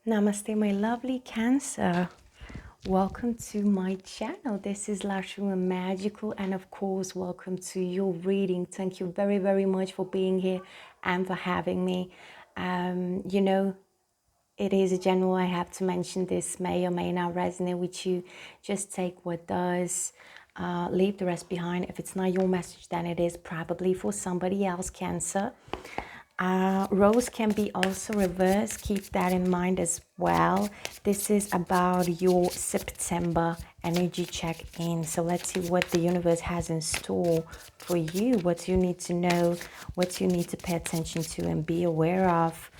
Namaste, my lovely Cancer. Welcome to my channel. This is Lashua Magical, and of course, welcome to your reading. Thank you very, very much for being here and for having me. You know, it is a general. I have to mention this may or may not resonate with you. Just take what does. Leave the rest behind. If it's not your message, then it is probably for somebody else, Cancer. Roles can be also reversed. Keep that in mind as well. This is about your September energy check-in. So let's see what the universe has in store for you, what you need to know, what you need to pay attention to and be aware of.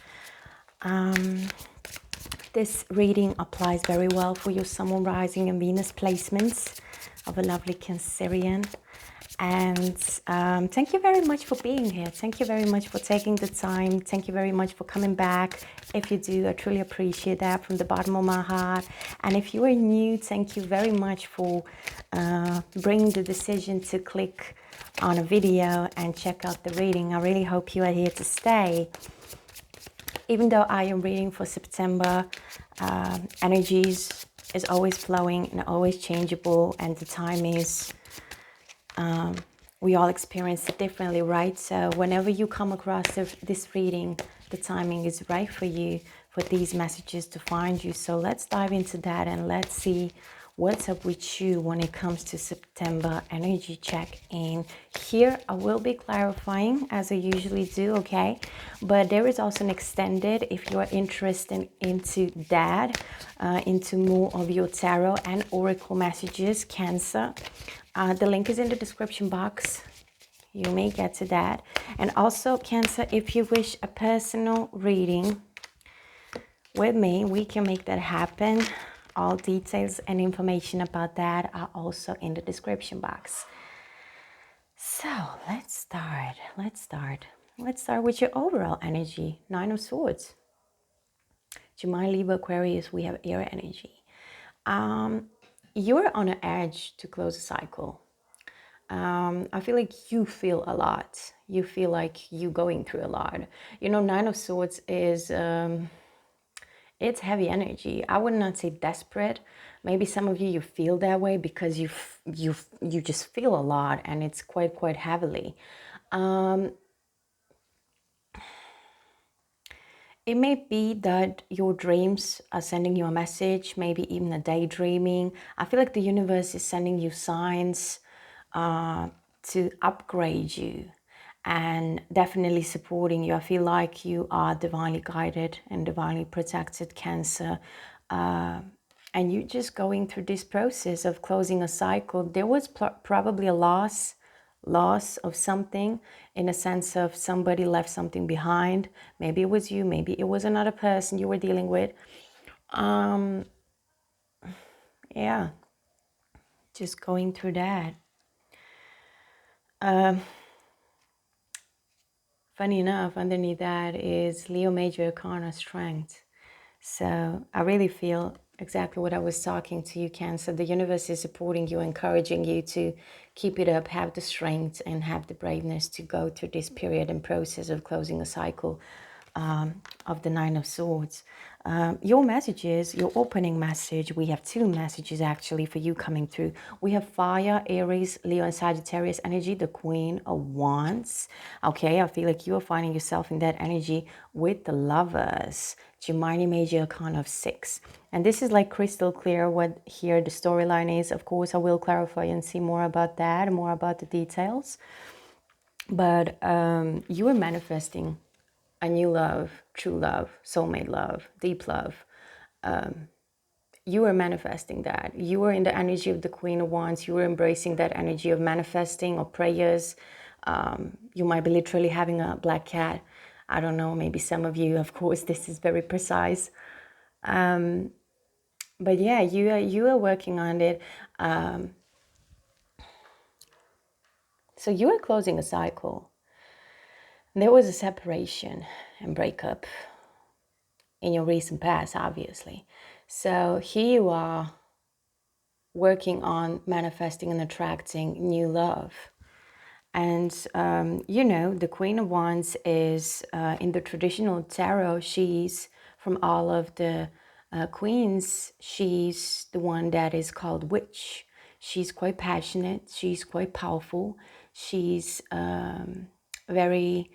This reading applies very well for your Sun, Moon, Rising and Venus placements of a lovely Cancerian. And thank you very much for being here. Thank you very much for taking the time. Thank you very much for coming back. If you do, I truly appreciate that from the bottom of my heart. And if you are new, thank you very much for bringing the decision to click on a video and check out the reading. I really hope you are here to stay. Even though I am reading for September, energies is always flowing and always changeable, and the time is we all experience it differently, right? So whenever you come across this reading, the timing is right for you, for these messages to find you. So let's dive into that and let's see what's up with you when it comes to September energy check-in. Here I will be clarifying as I usually do, okay? But there is also an extended if you are interested into that, into more of your tarot and oracle messages, Cancer. The link is in the description box. You may get to that. And also, Cancer, if you wish a personal reading with me, we can make that happen. All details and information about that are also in the description box. So let's start. Let's start with your overall energy. 9 of Swords. Gemini, Libra, Aquarius, we have air energy. You're on an edge to close a cycle. I feel like you feel a lot. You feel like you're going through a lot. You know, 9 of Swords is, it's heavy energy. I would not say desperate. Maybe some of you feel that way because you just feel a lot and it's quite heavily. It may be that your dreams are sending you a message, maybe even a daydreaming. I feel like the universe is sending you signs to upgrade you and definitely supporting you. I feel like you are divinely guided and divinely protected, Cancer. And you're just going through this process of closing a cycle. There was probably a loss of something, in a sense of somebody left something behind. Maybe it was you, maybe it was another person you were dealing with. Yeah, just going through that. Funny enough, underneath that is Leo Major Arcana Strength. So I really feel exactly what I was talking to you, Cancer. The universe is supporting you, encouraging you to keep it up, have the strength and have the braveness to go through this period and process of closing a cycle of the 9 of Swords. Your messages, your opening message, we have 2 messages actually for you coming through. We have Fire, Aries, Leo and Sagittarius energy, the Queen of Wands. Okay, I feel like you are finding yourself in that energy with the Lovers. Gemini Major Arcana of 6. And this is like crystal clear what here the storyline is. Of course, I will clarify and see more about that, more about the details. But you are manifesting a new love, true love, soulmate love, deep love. You are manifesting that. You are in the energy of the Queen of Wands. You are embracing that energy of manifesting or prayers. You might be literally having a black cat. I don't know, maybe some of you, of course, this is very precise. But yeah, you are working on it. So you are closing a cycle. There was a separation and breakup in your recent past, obviously. So here you are working on manifesting and attracting new love. And, you know, the Queen of Wands is, in the traditional tarot, she's from all of the queens, she's the one that is called witch. She's quite passionate. She's quite powerful. She's very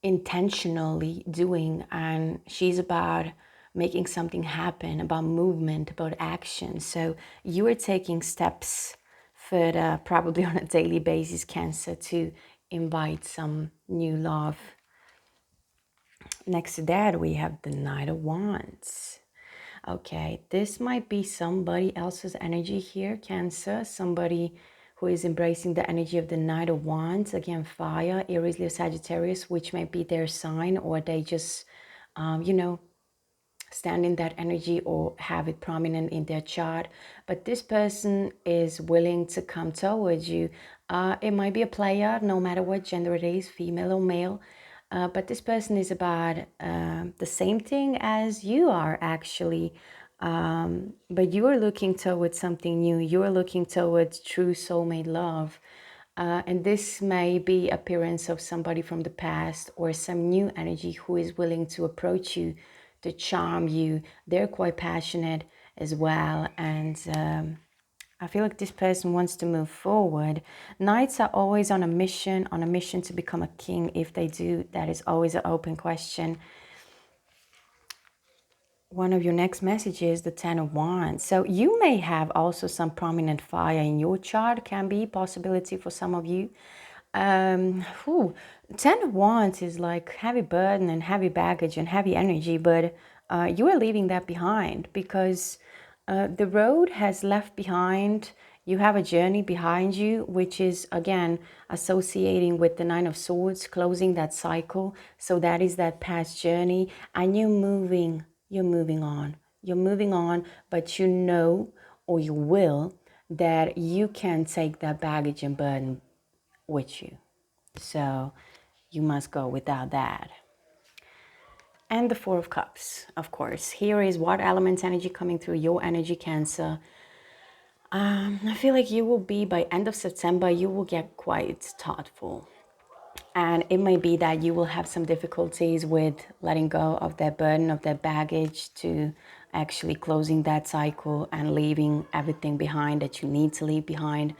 intentionally doing, and she's about making something happen, about movement, about action. So you are taking steps further, probably on a daily basis, Cancer, to invite some new love. Next to that, we have the Knight of Wands. Okay, this might be somebody else's energy here, Cancer. Somebody who is embracing the energy of the Knight of Wands. Again, fire, Aries, Leo, Sagittarius, which may be their sign, or they just, you know, stand in that energy or have it prominent in their chart. But this person is willing to come towards you. It might be a player, no matter what gender it is, female or male. But this person is about the same thing as you are, actually. But you are looking towards something new. You are looking towards true soulmate love. And this may be appearance of somebody from the past or some new energy who is willing to approach you, to charm you. They're quite passionate as well. And I feel like this person wants to move forward. Knights are always on a mission to become a king. If they do, that is always an open question. One of your next messages, the Ten of Wands. So you may have also some prominent fire in your chart, can be a possibility for some of you. Ten of Wands is like heavy burden and heavy baggage and heavy energy, but you are leaving that behind because the road has left behind. You have a journey behind you, which is again associating with the Nine of Swords, closing that cycle. So that is that past journey, and you're moving on. You're moving on, but you know, or you will, that you can take that baggage and burden with you. So you must go without that. And the Four of Cups, of course. Here is what element energy coming through your energy, Cancer. I feel like you will be, by end of September, you will get quite thoughtful. And it may be that you will have some difficulties with letting go of that burden, of that baggage, to actually closing that cycle and leaving everything behind that you need to leave behind.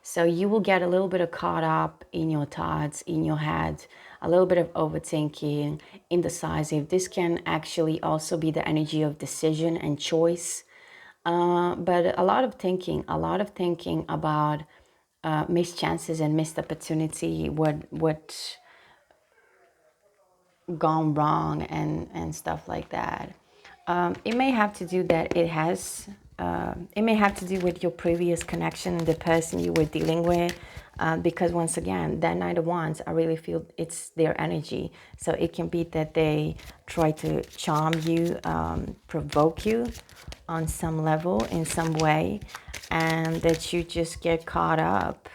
So you will get a little bit of caught up in your thoughts, in your head, a little bit of overthinking, indecisive. This can actually also be the energy of decision and choice. But a lot of thinking about missed chances and missed opportunity, what gone wrong and stuff like that. It may have to do that it may have to do with your previous connection and the person you were dealing with, because once again, that Knight of Wands, I really feel it's their energy. So it can be that they try to charm you, provoke you on some level, in some way, and that you just get caught up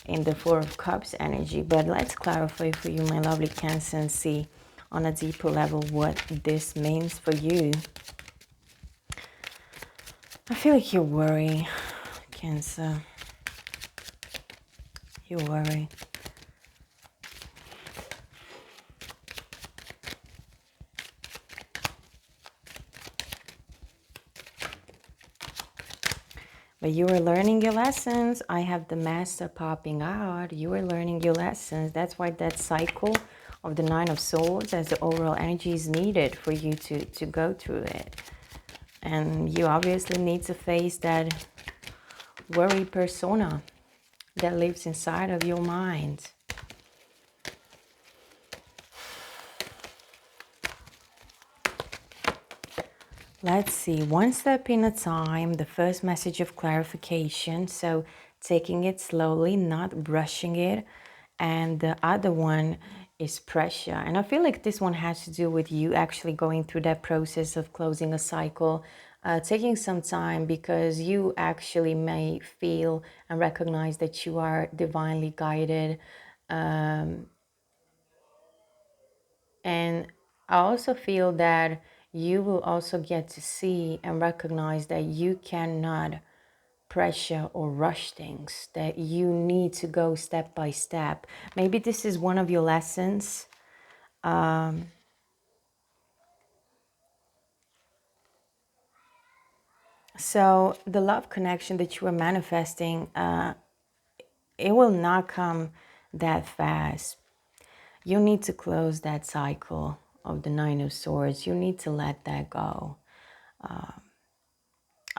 in the Four of Cups energy. But let's clarify for you, my lovely Cancer, and see on a deeper level what this means for you. I feel like you worry, Cancer. You worry. But you are learning your lessons. I have the Master popping out. You are learning your lessons. That's why that cycle of the Nine of Swords as the overall energy is needed for you to go through it. And you obviously need to face that worry persona that lives inside of your mind. Let's see, one step in a time, the first message of clarification. So taking it slowly, not rushing it. And the other one is pressure. And I feel like this one has to do with you actually going through that process of closing a cycle, taking some time, because you actually may feel and recognize that you are divinely guided. And I also feel that you will also get to see and recognize that you cannot pressure or rush things, that you need to go step by step. Maybe this is one of your lessons. So the love connection that you are manifesting, it will not come that fast. You need to close that cycle of the Nine of Swords. You need to let that go.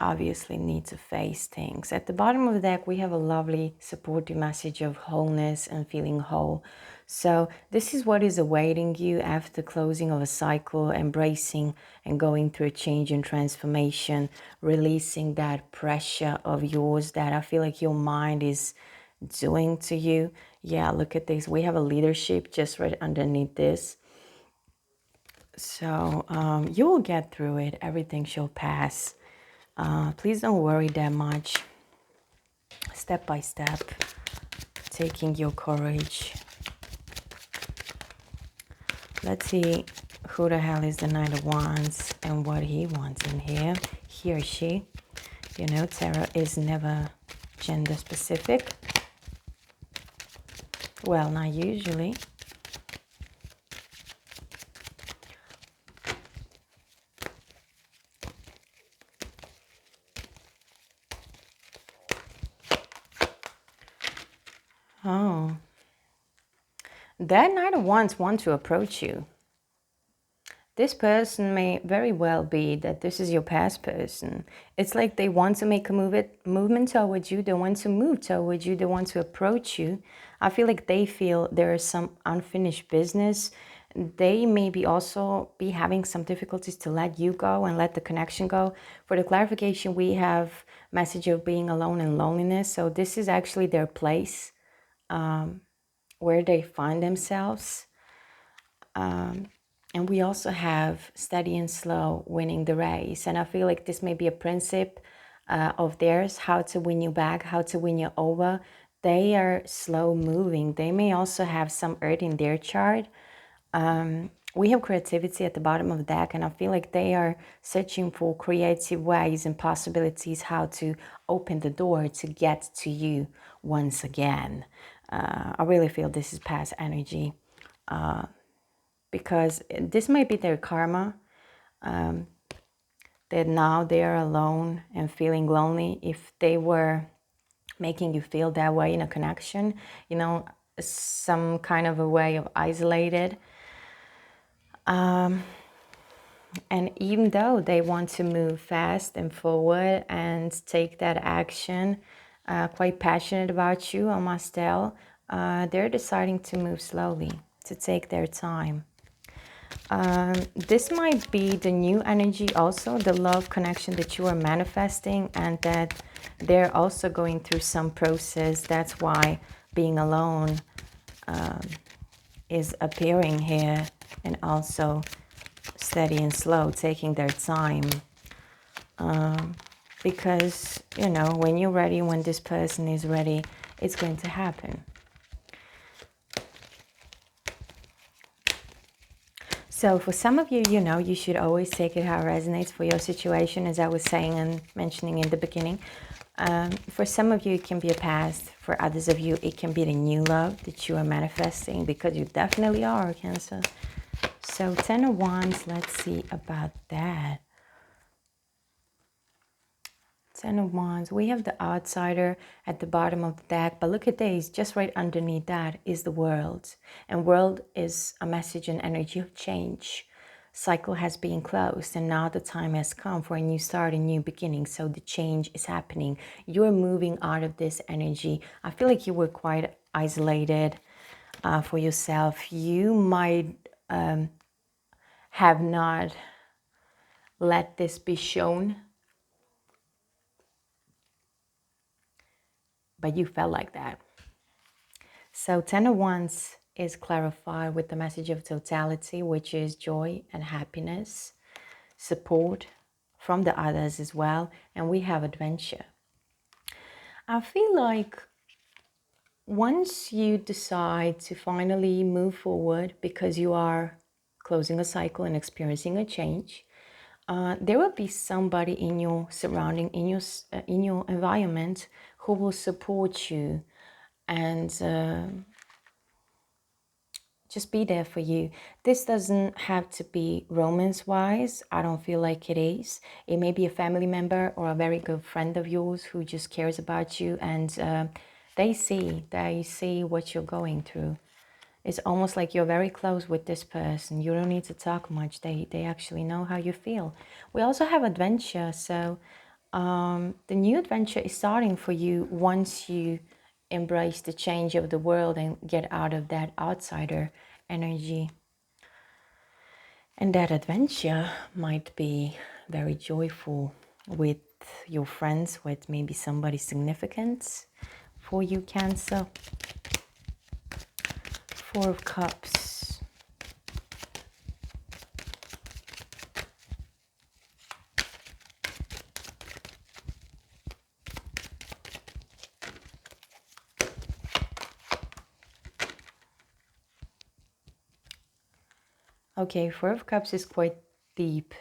Obviously need to face things. At the bottom of the deck, we have a lovely supportive message of wholeness and feeling whole. So this is what is awaiting you after closing of a cycle, embracing and going through a change and transformation, releasing that pressure of yours that I feel like your mind is doing to you. Yeah, look at this. We have a leadership just right underneath this. So you will get through it. Everything shall pass. Please don't worry that much. Step by step, taking your courage. Let's see who the hell is the Knight of Wands and what he wants in here. He or she. You know, tarot is never gender specific. Well, not usually. Oh. That Knight of Wands want to approach you. This person may very well be that this is your past person. It's like they want to make a movement towards you. They want to move towards you. They want to approach you. I feel like they feel there is some unfinished business. They maybe also be having some difficulties to let you go and let the connection go. For the clarification, we have message of being alone and loneliness. So this is actually their place where they find themselves. And we also have steady and slow, winning the race. And I feel like this may be a principle of theirs, how to win you back, how to win you over. They are slow moving. They may also have some earth in their chart. We have creativity at the bottom of the deck, and I feel like they are searching for creative ways and possibilities how to open the door to get to you once again. I really feel this is past energy. Because this might be their karma, that now they are alone and feeling lonely. If they were making you feel that way in a connection, you know, some kind of a way of isolated. And even though they want to move fast and forward and take that action, quite passionate about you, I must tell, they're deciding to move slowly, to take their time. This might be the new energy also, the love connection that you are manifesting, and that they're also going through some process. That's why being alone is appearing here, and also steady and slow, taking their time. Because, you know, when you're ready, when this person is ready, it's going to happen. So for some of you, you know, you should always take it how it resonates for your situation, as I was saying and mentioning in the beginning. For some of you, it can be a past. For others of you, it can be the new love that you are manifesting, because you definitely are, Cancer. So 10 of Wands, let's see about that. 10 of Wands, we have the outsider at the bottom of the deck, but look at this, just right underneath that is the world. And world is a message and energy of change. Cycle has been closed, and now the time has come for a new start, a new beginning. So the change is happening. You're moving out of this energy. I feel like you were quite isolated for yourself. You might have not let this be shown, but you felt like that. So 10 of Wands is clarified with the message of totality, which is joy and happiness, support from the others as well, and we have adventure. I feel like once you decide to finally move forward because you are closing a cycle and experiencing a change, there will be somebody in your surrounding, in your environment, who will support you and just be there for you. This doesn't have to be romance-wise. I don't feel like it is. It may be a family member or a very good friend of yours who just cares about you, and they see what you're going through. It's almost like you're very close with this person. You don't need to talk much. They actually know how you feel. We also have adventure. So the new adventure is starting for you once you embrace the change of the world and get out of that outsider energy. And that adventure might be very joyful with your friends, with maybe somebody significant for you, Cancer. Four of Cups. Okay, Four of Cups is quite deep.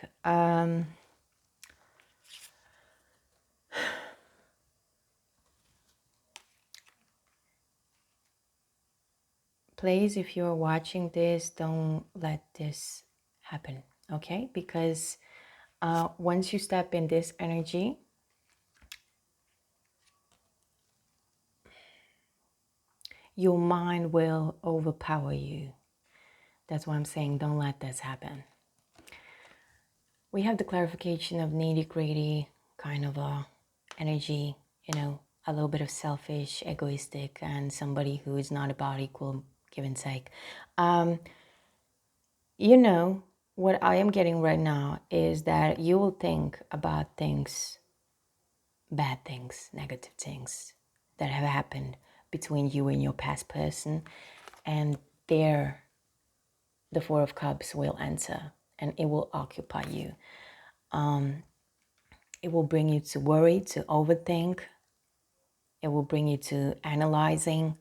Please, if you're watching this, don't let this happen, okay? Because once you step in this energy, your mind will overpower you. That's why I'm saying don't let this happen. We have the clarification of nitty-gritty kind of energy, a little bit of selfish, egoistic, and somebody who is not about equal give and take. What I am getting right now is that you will think about things, bad things, negative things that have happened between you and your past person, and there the Four of Cups will enter and it will occupy you. It will bring you to worry, to overthink. It will bring you to analyzing.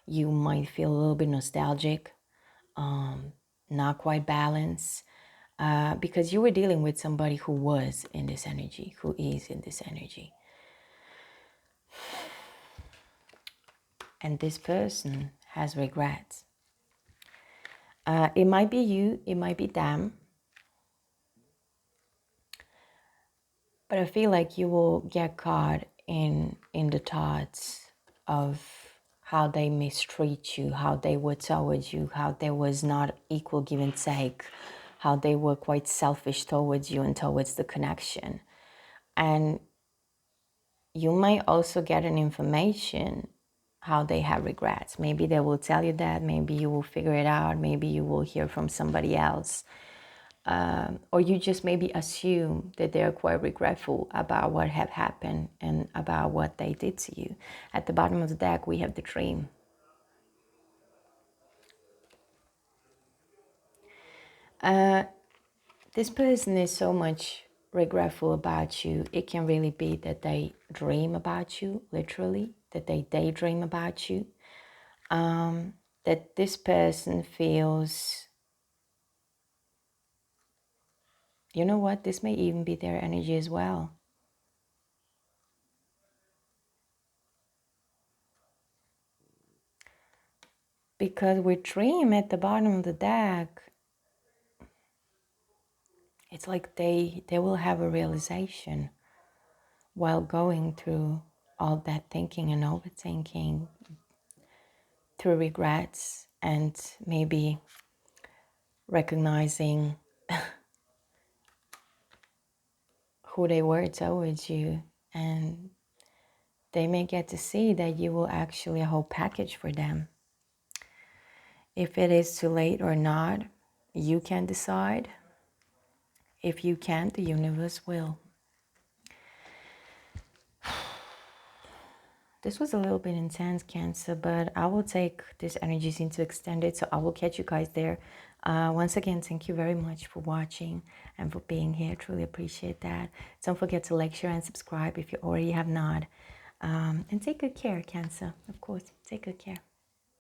You might feel a little bit nostalgic, not quite balanced, because you were dealing with somebody who was in this energy, who is in this energy. And this person has regrets. It might be you, it might be them, but I feel like you will get caught in the thoughts of how they mistreat you, how they were towards you, how there was not equal give and take, how they were quite selfish towards you and towards the connection. And you might also get an information how they have regrets. Maybe they will tell you that, maybe you will figure it out, maybe you will hear from somebody else. Or you just maybe assume that they're quite regretful about what have happened and about what they did to you. At the bottom of the deck, we have the dream. This person is so much regretful about you. It can really be that they dream about you, literally, that they daydream about you. That this person feels, you know what, this may even be their energy as well. Because with dream at the bottom of the deck, it's like they will have a realization while going through all that thinking and overthinking, through regrets and maybe recognizing who they were towards you, and they may get to see that you will actually a whole package for them. If it is too late or not, you can decide. If you can't, the universe will. This was a little bit intense, Cancer, but I will take these energies into extended, so I will catch you guys there. Once again, thank you very much for watching and for being here. Truly appreciate that. Don't forget to like, share, and subscribe if you already have not. And take good care, Cancer. Of course, take good care.